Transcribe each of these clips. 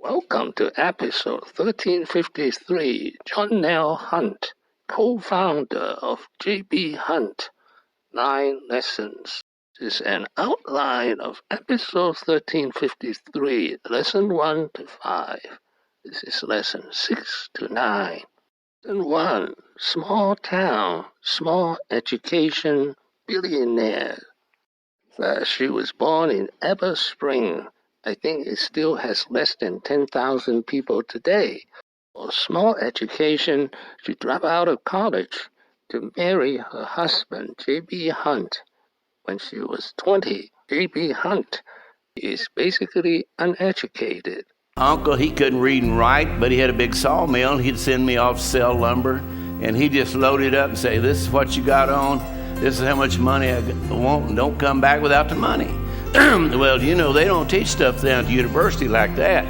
Welcome to episode 1353. Johnelle Hunt, co-founder of JB Hunt, 9 Lessons. This is an outline of episode 1353, lesson 1 to 5. This is lesson 6 to 9. Lesson 1, small town, small education, billionaire. She was born in Eber Spring. I think it still has less than 10,000 people today. For small education, she dropped out of college to marry her husband, J.B. Hunt, when she was 20. J.B. Hunt is basically uneducated. Uncle, he couldn't read and write, but he had a big sawmill. He'd send me off to sell lumber, and he'd just load it up and say, "This is what you got on. This is how much money I want, and don't come back without the money." Well, they don't teach stuff down at the university like that.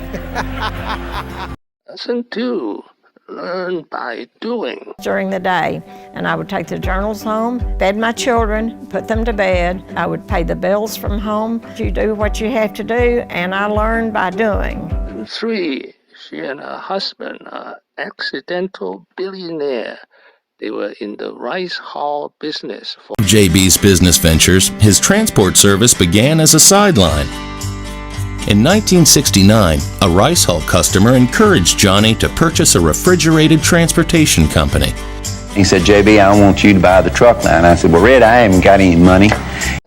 Lesson 2, learn by doing. During the day, and I would take the journals home, fed my children, put them to bed. I would pay the bills from home. You do what you have to do, and I learned by doing. And 3, she and her husband are accidental billionaire. They were in the rice hull business. JB's business ventures, his transport service began as a sideline. In 1969, a rice hull customer encouraged Johnny to purchase a refrigerated transportation company. He said, "JB, I want you to buy the truck line." I said, "Well, Red, I haven't got any money."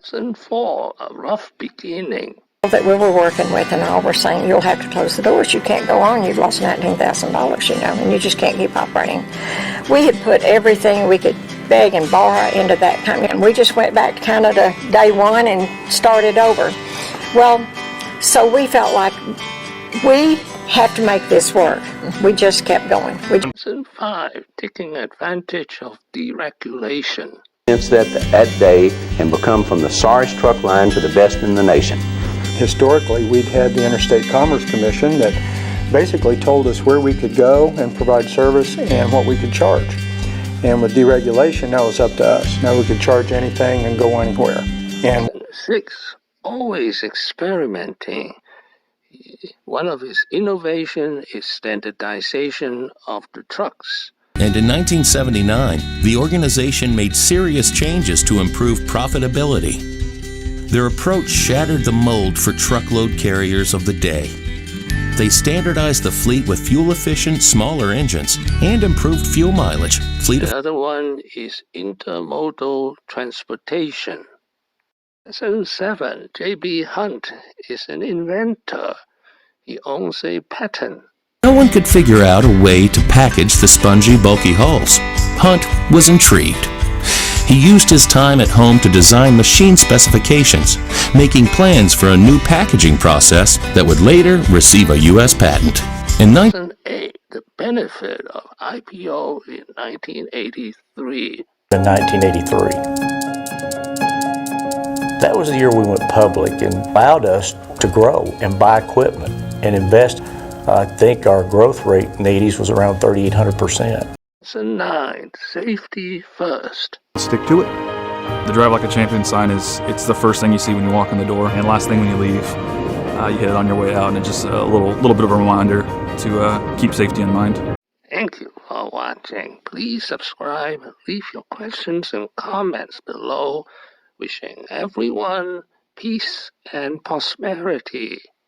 Lesson 4, a rough beginning. That we were working with, and all were saying, "You'll have to close the doors. You can't go on. You've lost $19,000, and you just can't keep operating." We had put everything we could beg and borrow into that company, and we just went back kind of to day one and started over. Well, so we felt like we have to make this work. We just kept going. Lesson 5, taking advantage of deregulation. Since that day and become from the sorriest truck line to the best in the nation. Historically, we'd had the Interstate Commerce Commission that basically told us where we could go and provide service and what we could charge. And with deregulation, that was up to us. Now we could charge anything and go anywhere. And 6, always experimenting. One of his innovations is standardization of the trucks. And in 1979, the organization made serious changes to improve profitability. Their approach shattered the mold for truckload carriers of the day. They standardized the fleet with fuel-efficient, smaller engines and improved fuel mileage. The other one is intermodal transportation. Lesson 7, J.B. Hunt is an inventor. He owns a patent. No one could figure out a way to package the spongy, bulky hulls. Hunt was intrigued. He used his time at home to design machine specifications, making plans for a new packaging process that would later receive a U.S. patent. In Lesson 8, the benefit of IPO in 1983. In 1983. That was the year we went public and allowed us to grow and buy equipment and invest. I think our growth rate in the 80s was around 3,800%. Lesson 9, safety first. Stick to it. The Drive Like a Champion sign it's the first thing you see when you walk in the door and last thing when you leave. You hit it on your way out, and it's just a little bit of a reminder to keep safety in mind. Thank you for watching. Please subscribe, leave your questions and comments below. Wishing everyone peace and prosperity.